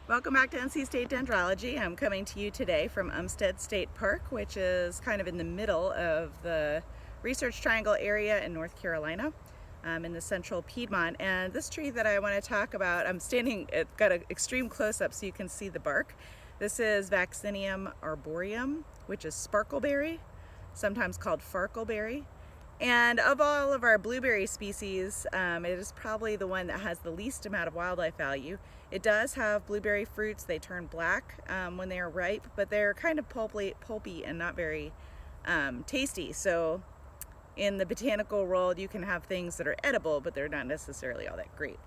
Welcome back to NC State Dendrology. I'm coming to you today from Umstead State Park, which is kind of in the middle of the Research Triangle area in North Carolina, in the central Piedmont. And this tree that I want to talk about, I'm standing, it got an extreme close-up so you can see the bark. This is Vaccinium Arborium, which is sparkleberry, sometimes called farkleberry. And of all of our blueberry species, it is probably the one that has the least amount of wildlife value. It does have blueberry fruits. They turn black when they are ripe, but they're kind of pulpy and not very tasty. So in the botanical world, you can have things that are edible, but they're not necessarily all that great.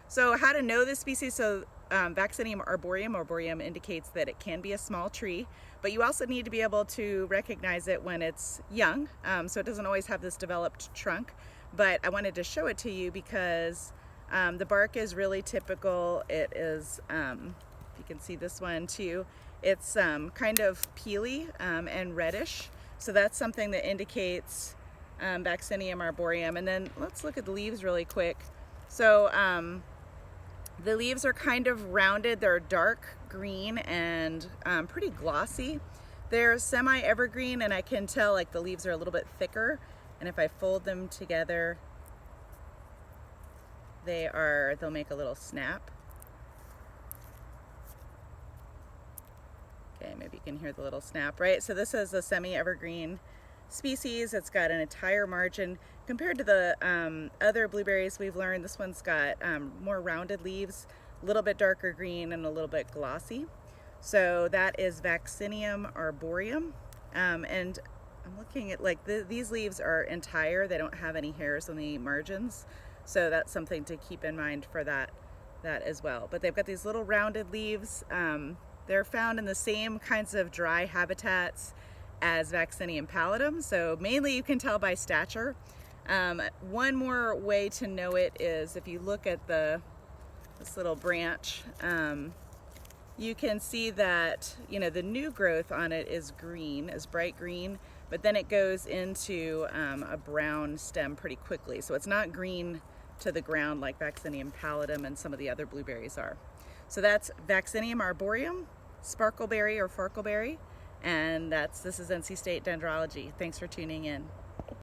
So how to know this species? So Vaccinium Arborium indicates that it can be a small tree, but you also need to be able to recognize it when it's young. So it doesn't always have this developed trunk, but I wanted to show it to you because the bark is really typical. It is, if you can see this one too, it's kind of peely and reddish. So that's something that indicates Vaccinium Arborium. And then let's look at the leaves really quick. So the leaves are kind of rounded. They're dark green and pretty glossy. They're semi-evergreen, and I can tell like the leaves are a little bit thicker. And if I fold them together, they'll make a little snap. Okay, maybe you can hear the little snap, right? So this is a semi-evergreen species. It's got an entire margin. Compared to the other blueberries we've learned, this one's got more rounded leaves, a little bit darker green and a little bit glossy. So that is Vaccinium Arborium. And I'm looking at these leaves are entire. They don't have any hairs on the margins. So that's something to keep in mind for that as well. But they've got these little rounded leaves. They're found in the same kinds of dry habitats as Vaccinium pallidum, so mainly you can tell by stature. One more way to know it is if you look at this little branch, you can see that the new growth on it is green, is bright green, but then it goes into a brown stem pretty quickly. So it's not green to the ground like Vaccinium pallidum and some of the other blueberries are. So that's Vaccinium Arborium, sparkleberry or farkleberry. And this is NC State Dendrology. Thanks for tuning in.